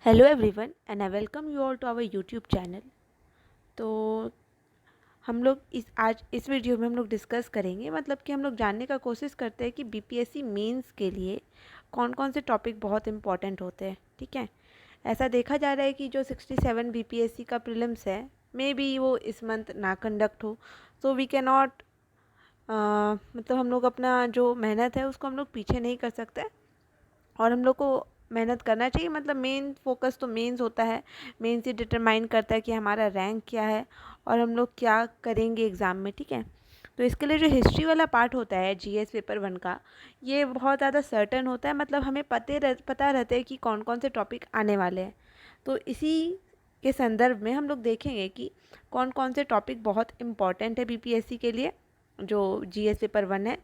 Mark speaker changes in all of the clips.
Speaker 1: Hello everyone and I welcome you all to our YouTube channel. तो हम लोग आज इस वीडियो में हम लोग डिस्कस करेंगे, मतलब कि हम लोग जानने का कोशिश करते हैं कि बीपीएससी मेंस के लिए कौन कौन से टॉपिक बहुत इंपॉर्टेंट होते हैं। ठीक है, ऐसा देखा जा रहा है कि जो 67 बीपीएससी का प्रीलिम्स है, मे बी वो इस मंथ ना कंडक्ट हो, सो वी कैन नॉट मतलब हम लोग अपना जो मेहनत है उसको हम लोग पीछे नहीं कर सकते और हम लोग को मेहनत करना चाहिए। मतलब मेन फोकस तो मेंस होता है, मेंस ही डिटरमाइन करता है कि हमारा रैंक क्या है और हम लोग क्या करेंगे एग्ज़ाम में। ठीक है, तो इसके लिए जो हिस्ट्री वाला पार्ट होता है जीएस पेपर 1 का, ये बहुत ज़्यादा सर्टन होता है। मतलब हमें पता रहता है कि कौन कौन से टॉपिक आने वाले हैं। तो इसी के संदर्भ में हम लोग देखेंगे कि कौन कौन से टॉपिक बहुत इम्पॉर्टेंट है बीपीएससी के लिए, जो जीएस पेपर 1 है,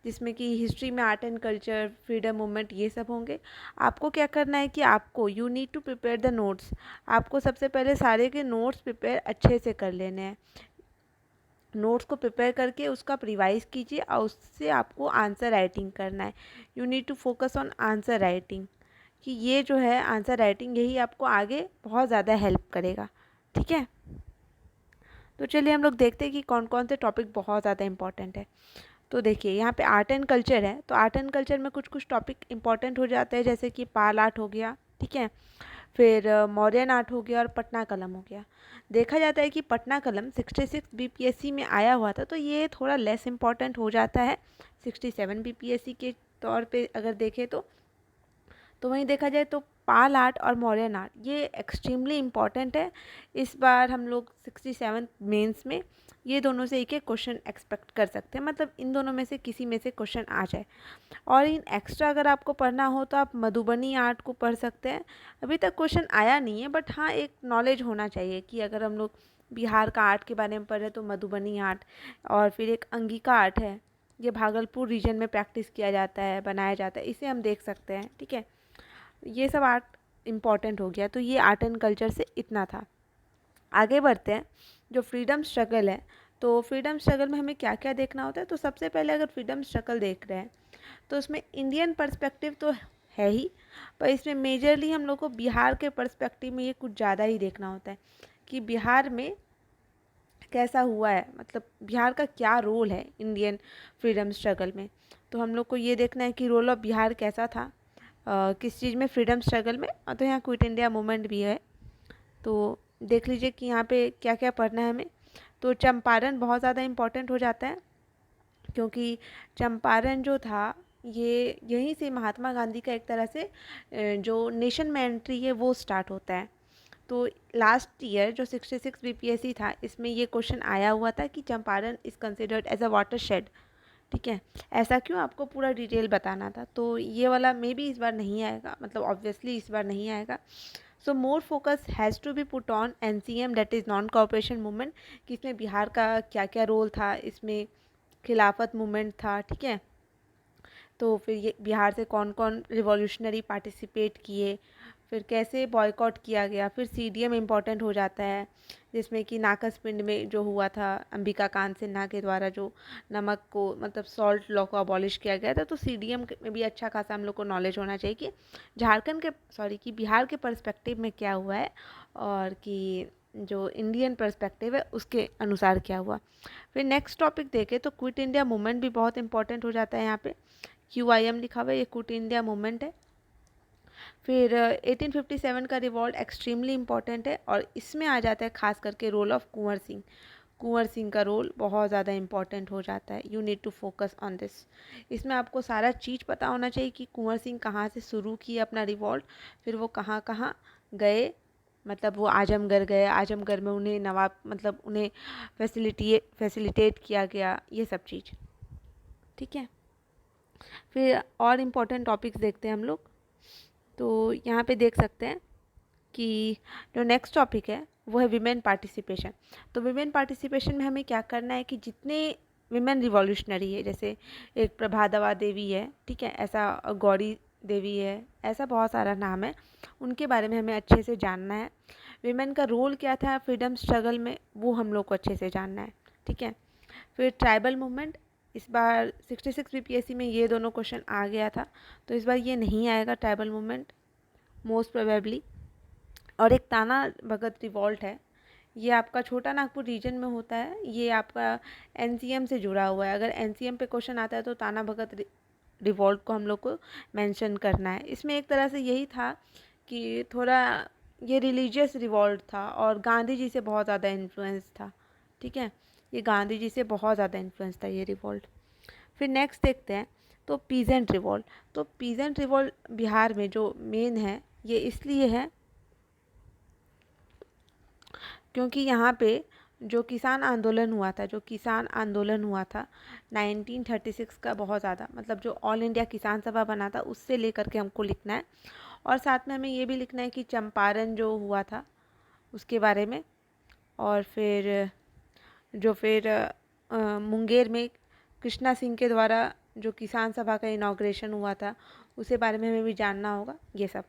Speaker 1: जिसमें कि हिस्ट्री में art and culture, freedom movement, ये सब होंगे। आपको क्या करना है कि आपको you need to prepare the notes. आपको सबसे पहले सारे के नोट्स प्रिपेयर अच्छे से कर लेने हैं। नोट्स को प्रिपेयर करके उसका रिवाइज कीजिए और उससे आपको आंसर राइटिंग करना है। You need to focus on answer writing, कि ये जो है आंसर राइटिंग, यही आपको आगे बहुत ज़्यादा हेल्प करेगा। ठीक है, तो चलिए हम लोग देखते हैं कि कौन कौन से टॉपिक बहुत ज़्यादा इंपॉर्टेंट है। तो देखिए यहाँ पे आर्ट एंड कल्चर है, तो आर्ट एंड कल्चर में कुछ कुछ टॉपिक इंपॉर्टेंट हो जाते हैं, जैसे कि पाल आर्ट हो गया। ठीक है, फिर मौर्यन आर्ट हो गया और पटना कलम हो गया। देखा जाता है कि पटना कलम 66 बीपीएससी में आया हुआ था, तो ये थोड़ा लेस इम्पॉर्टेंट हो जाता है 67 बीपीएससी के तौर पे अगर देखें तो वहीं देखा जाए तो पाल आर्ट और मौर्यन आर्ट ये एक्सट्रीमली इम्पॉर्टेंट है। इस बार हम लोग 67 मेंस में ये दोनों से एक एक क्वेश्चन एक्सपेक्ट कर सकते हैं, मतलब इन दोनों में से किसी में से क्वेश्चन आ जाए। और इन एक्स्ट्रा अगर आपको पढ़ना हो तो आप मधुबनी आर्ट को पढ़ सकते हैं। अभी तक क्वेश्चन आया नहीं है, बट हाँ एक नॉलेज होना चाहिए कि अगर हम लोग बिहार का आर्ट के बारे में पढ़ रहे तो मधुबनी आर्ट, और फिर एक अंगिका आर्ट है, ये भागलपुर रीजन में प्रैक्टिस किया जाता है, बनाया जाता है, इसे हम देख सकते हैं। ठीक है, ये सब आर्ट इम्पॉर्टेंट हो गया। तो ये आर्ट एंड कल्चर से इतना था। आगे बढ़ते हैं, जो फ्रीडम स्ट्रगल है, तो फ्रीडम स्ट्रगल में हमें क्या क्या देखना होता है। तो सबसे पहले अगर फ्रीडम स्ट्रगल देख रहे हैं तो उसमें इंडियन पर्सपेक्टिव तो है ही, पर इसमें मेजरली हम लोग को बिहार के पर्सपेक्टिव में ये कुछ ज़्यादा ही देखना होता है कि बिहार में कैसा हुआ है, मतलब बिहार का क्या रोल है इंडियन फ्रीडम स्ट्रगल में। तो हम लोग को ये देखना है कि रोल ऑफ बिहार कैसा था किस चीज़ में, फ्रीडम स्ट्रगल में। तो यहाँ क्विट इंडिया मूवमेंट भी है, तो देख लीजिए कि यहाँ पे क्या क्या पढ़ना है हमें। तो चंपारण बहुत ज़्यादा इम्पोर्टेंट हो जाता है, क्योंकि चंपारण जो था ये यहीं से महात्मा गांधी का एक तरह से जो नेशन में एंट्री है वो स्टार्ट होता है। तो लास्ट ईयर जो 66 बीपीएससी था, इसमें ये क्वेश्चन आया हुआ था कि Champaran is considered as a watershed. ठीक है, ऐसा क्यों, आपको पूरा डिटेल बताना था। तो ये वाला मे बी इस बार नहीं आएगा, मतलब ऑब्वियसली इस बार नहीं आएगा। So more focus has to be put on NCM, that is non cooperation movement, कि इसमें बिहार का क्या क्या रोल था, इसमें खिलाफत मूवमेंट था। ठीक है, तो फिर ये बिहार से कौन कौन रिवॉल्यूशनरी पार्टिसिपेट किए, फिर कैसे बॉयकॉट किया गया। फिर सीडीएम इम्पॉर्टेंट हो जाता है, जिसमें कि नाकस पिंड में जो हुआ था अंबिका कांत सिन्हा के द्वारा, जो नमक को मतलब सॉल्ट लॉ को अबॉलिश किया गया था। तो सीडीएम में भी अच्छा खासा हम लोग को नॉलेज होना चाहिए कि झारखंड के कि बिहार के पर्सपेक्टिव में क्या हुआ है, और कि जो इंडियन पर्सपेक्टिव है उसके अनुसार क्या हुआ। फिर नेक्स्ट टॉपिक देखें तो क्विट इंडिया मूवमेंट भी बहुत इंपॉर्टेंट हो जाता है। यहाँ पे QIM लिखा हुआ है, ये क्विट इंडिया मूवमेंट है। फिर 1857 का रिवॉल्ट एक्सट्रीमली इम्पॉर्टेंट है, और इसमें आ जाता है खास करके रोल ऑफ कुंवर सिंह। कुंवर सिंह का रोल बहुत ज़्यादा इंपॉर्टेंट हो जाता है। You need to focus on this. इसमें आपको सारा चीज़ पता होना चाहिए कि कुंवर सिंह कहाँ से शुरू किया अपना रिवॉल्ट, फिर वो कहाँ कहाँ गए, मतलब वो आजमगढ़ गए, आजमगढ़ में उन्हें नवाब मतलब उन्हें फैसिलिटेट किया गया, ये सब चीज़। ठीक है, फिर और इम्पोर्टेंट टॉपिक्स देखते हैं हम लोग। तो यहाँ पे देख सकते हैं कि जो नेक्स्ट टॉपिक है वो है विमेन पार्टिसिपेशन। तो विमेन पार्टिसिपेशन में हमें क्या करना है कि जितने विमेन रिवॉल्यूशनरी है, जैसे एक प्रभादवा देवी है, ठीक है, ऐसा गौरी देवी है, ऐसा बहुत सारा नाम है, उनके बारे में हमें अच्छे से जानना है। विमेन का रोल क्या था फ्रीडम स्ट्रगल में, वो हम लोग को अच्छे से जानना है। ठीक है, फिर ट्राइबल मूवमेंट, इस बार 66 बीपीएससी में ये दोनों क्वेश्चन आ गया था, तो इस बार ये नहीं आएगा ट्राइबल मूवमेंट मोस्ट प्रोबेबली। और एक ताना भगत रिवॉल्ट है, ये आपका छोटा नागपुर रीजन में होता है। ये आपका एनसीएम से जुड़ा हुआ है। अगर एनसीएम पे क्वेश्चन आता है तो ताना भगत रिवॉल्ट को हम लोग को मेंशन करना है। इसमें एक तरह से यही था कि थोड़ा ये रिलीजियस रिवॉल्ट था और गांधी जी से बहुत ज़्यादा इन्फ्लुएंस था। ठीक है, ये गांधी जी से बहुत ज़्यादा इन्फ्लुएंस था ये रिवॉल्ट। फिर नेक्स्ट देखते हैं तो पीजेंट रिवॉल्ट। तो पीजेंट रिवॉल्ट बिहार में जो मेन है ये इसलिए है क्योंकि यहाँ पे जो किसान आंदोलन हुआ था, 1936 का, बहुत ज़्यादा, मतलब जो ऑल इंडिया किसान सभा बना था उससे लेकर के हमको लिखना है। और साथ में हमें ये भी लिखना है कि चंपारण जो हुआ था उसके बारे में। और फिर मुंगेर में कृष्णा सिंह के द्वारा जो किसान सभा का इनॉग्रेशन हुआ था उसके बारे में हमें भी जानना होगा, ये सब।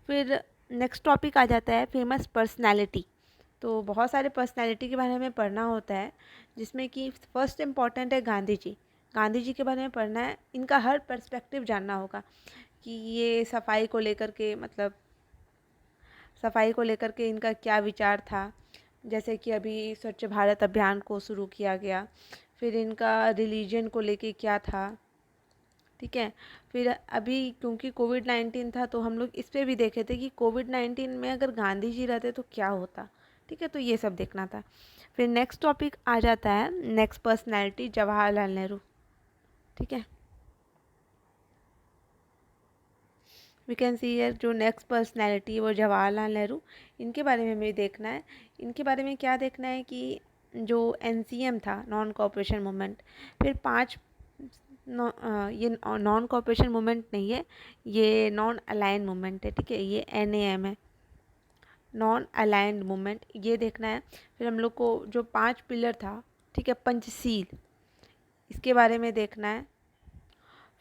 Speaker 1: फिर नेक्स्ट टॉपिक आ जाता है फेमस पर्सनैलिटी। तो बहुत सारे पर्सनैलिटी के बारे में पढ़ना होता है, जिसमें कि फर्स्ट इम्पॉर्टेंट है गांधी जी। गांधी जी के बारे में पढ़ना है, इनका हर पर्सपेक्टिव जानना होगा कि ये सफाई को लेकर के, मतलब सफाई को लेकर के इनका क्या विचार था। जैसे कि अभी स्वच्छ भारत अभियान को शुरू किया गया, फिर इनका रिलीजन को लेके क्या था। ठीक है, फिर अभी क्योंकि कोविड-19 था तो हम लोग इस पे भी देखे थे कि कोविड-19 में अगर गांधी जी रहते तो क्या होता। ठीक है, तो ये सब देखना था। फिर नेक्स्ट टॉपिक आ जाता है, नेक्स्ट पर्सनैलिटी जवाहरलाल नेहरू। ठीक है, वी कैन सी हियर जो नेक्स्ट पर्सनैलिटी है वो जवाहरलाल नेहरू। इनके बारे में हमें देखना है। इनके बारे में क्या देखना है कि जो एनसीएम था, नॉन कोऑपरेशन मूवमेंट, फिर ये नॉन कोऑपरेशन मूवमेंट नहीं है, ये नॉन अलाइन मूवमेंट है। ठीक है, ये एनएएम है, नॉन अलाइंड मूवमेंट, ये देखना है। फिर हम लोग को जो 5 पिलर था, ठीक है, पंचशील, इसके बारे में देखना है।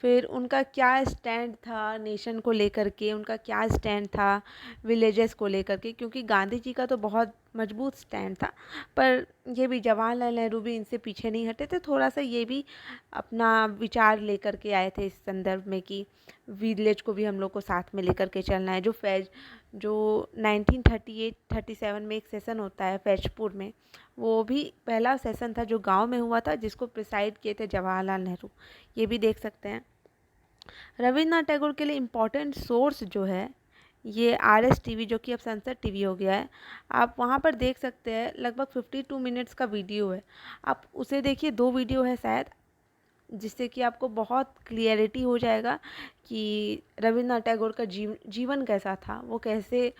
Speaker 1: फिर उनका क्या स्टैंड था नेशन को लेकर के, उनका क्या स्टैंड था विलेजेस को लेकर के, क्योंकि गांधी जी का तो बहुत मजबूत स्टैंड था, पर ये भी जवाहरलाल नेहरू भी इनसे पीछे नहीं हटे थे। थोड़ा सा ये भी अपना विचार लेकर के आए थे इस संदर्भ में कि विलेज को भी हम लोग को साथ में लेकर के चलना है। जो 1938-37 में एक सेशन होता है फैजपुर में, वो भी पहला सेशन था जो गांव में हुआ था, जिसको प्रिसाइड किए थे जवाहरलाल नेहरू। ये भी देख सकते हैं। रविन्द्रनाथ टैगोर के लिए इम्पॉर्टेंट सोर्स जो है ये RS TV, जो कि अब संसद TV हो गया है। आप वहाँ पर देख सकते हैं, लगभग 52 मिनट्स का वीडियो है, आप उसे देखिए। 2 वीडियो है शायद, जिससे कि आपको बहुत क्लियरिटी हो जाएगा कि रविन्द्रनाथ टैगोर का जीवन कैसा था, वो कैसे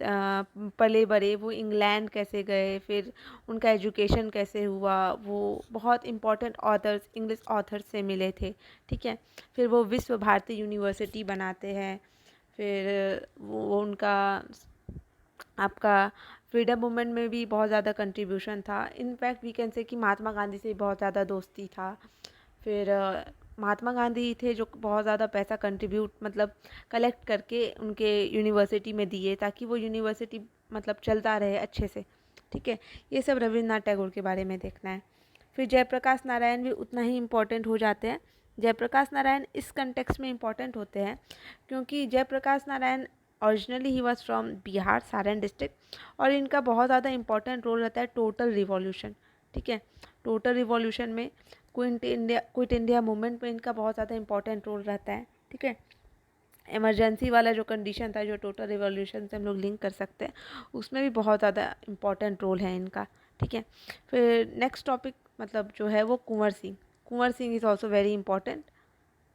Speaker 1: पले बड़े, वो इंग्लैंड कैसे गए, फिर उनका एजुकेशन कैसे हुआ, वो बहुत इम्पोर्टेंट ऑथर्स, इंग्लिश ऑथर्स से मिले थे। ठीक है, फिर वो विश्व भारती यूनिवर्सिटी बनाते हैं। फिर वो उनका आपका फ्रीडम मूवमेंट में भी बहुत ज़्यादा कंट्रीब्यूशन था। इनफैक्ट वी कैन से कि महात्मा गांधी से बहुत ज़्यादा दोस्ती था। फिर महात्मा गांधी थे जो बहुत ज़्यादा पैसा कंट्रीब्यूट, मतलब कलेक्ट करके उनके यूनिवर्सिटी में दिए, ताकि वो यूनिवर्सिटी मतलब चलता रहे अच्छे से। ठीक है, ये सब रविन्द्रनाथ टैगोर के बारे में देखना है। फिर जयप्रकाश नारायण भी उतना ही इम्पोर्टेंट हो जाते हैं। जयप्रकाश नारायण इस कंटेक्स्ट में इम्पोर्टेंट होते हैं क्योंकि जयप्रकाश नारायण ओरिजिनली ही was from Bihar, Saran district, और इनका बहुत ज़्यादा इंपॉर्टेंट रोल रहता है टोटल रिवॉल्यूशन। ठीक है, टोटल रिवॉल्यूशन में क्विट इंडिया मूवमेंट में इनका बहुत ज़्यादा इंपॉर्टेंट रोल रहता है। ठीक है, इमरजेंसी वाला जो कंडीशन था, जो टोटल रिवॉल्यूशन से हम लोग लिंक कर सकते हैं, उसमें भी बहुत ज़्यादा इंपॉर्टेंट रोल है इनका। ठीक है, फिर नेक्स्ट टॉपिक मतलब जो है वो Kunwar Singh. Kunwar Singh is also very important.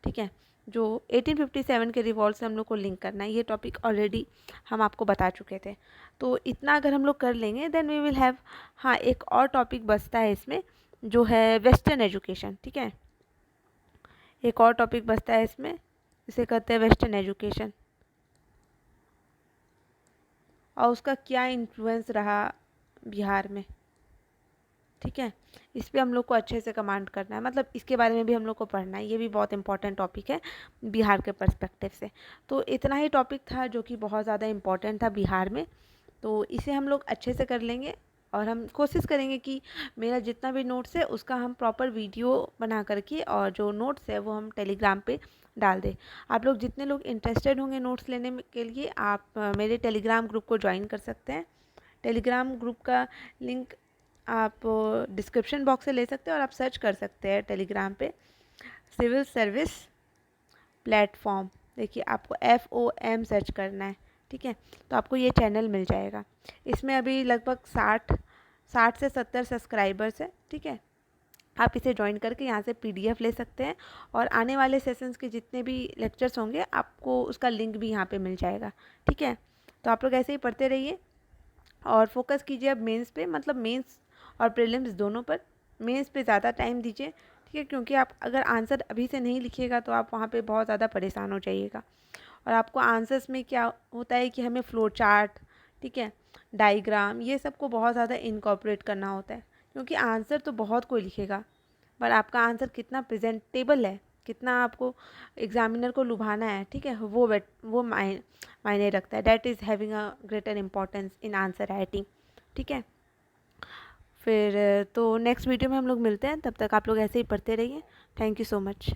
Speaker 1: ठीक है, जो 1857 के रिवॉल्ट से हम लोग को लिंक करना है, ये टॉपिक ऑलरेडी हम आपको बता चुके थे। तो इतना अगर हम लोग कर लेंगे देन वी विल हैव, हाँ एक और टॉपिक बचता है इसमें, जो है वेस्टर्न एजुकेशन। ठीक है, एक और टॉपिक बचता है इसमें, इसे कहते हैं वेस्टर्न एजुकेशन, और उसका क्या इन्फ्लुएंस रहा बिहार में। ठीक है, इस पे हम लोग को अच्छे से कमांड करना है, मतलब इसके बारे में भी हम लोग को पढ़ना है। ये भी बहुत इंपॉर्टेंट टॉपिक है बिहार के पर्सपेक्टिव से। तो इतना ही टॉपिक था जो कि बहुत ज़्यादा इम्पॉर्टेंट था बिहार में, तो इसे हम लोग अच्छे से कर लेंगे। और हम कोशिश करेंगे कि मेरा जितना भी नोट्स है उसका हम प्रॉपर वीडियो बना करके, और जो नोट्स है वो हम टेलीग्राम पे डाल दें। आप लोग जितने लोग इंटरेस्टेड होंगे नोट्स लेने के लिए, आप मेरे टेलीग्राम ग्रुप को ज्वाइन कर सकते हैं। टेलीग्राम ग्रुप का लिंक आप डिस्क्रिप्शन बॉक्स से ले सकते हैं, और आप सर्च कर सकते हैं टेलीग्राम पे सिविल सर्विस प्लेटफॉर्म। देखिए आपको FOM सर्च करना है, ठीक है, तो आपको ये चैनल मिल जाएगा। इसमें अभी लगभग 60 से 70 सब्सक्राइबर्स है, ठीक है। आप इसे ज्वाइन करके यहाँ से PDF ले सकते हैं, और आने वाले सेशंस के जितने भी लेक्चर्स होंगे आपको उसका लिंक भी यहाँ पे मिल जाएगा, ठीक है। तो आप लोग ऐसे ही पढ़ते रहिए और फोकस कीजिए अब मेंस पे, मतलब मेंस और प्रीलिम्स दोनों पर। मेंस पे ज़्यादा टाइम दीजिए, ठीक है, क्योंकि आप अगर आंसर अभी से नहीं लिखिएगा तो आप वहाँ पे बहुत ज़्यादा परेशान हो जाइएगा। और आपको आंसर्स में क्या होता है कि हमें फ्लो चार्ट, ठीक है, डायग्राम, ये सबको बहुत ज़्यादा इनकॉर्पोरेट करना होता है, क्योंकि आंसर तो बहुत कोई लिखेगा, पर आपका आंसर कितना प्रेजेंटेबल है, कितना आपको एग्जामिनर को लुभाना है, ठीक है, वो मायने रखता है। That is having a greater importance in answer writing, ठीक है। फिर तो नेक्स्ट वीडियो में हम लोग मिलते हैं, तब तक आप लोग ऐसे ही पढ़ते रहिए। Thank you so much.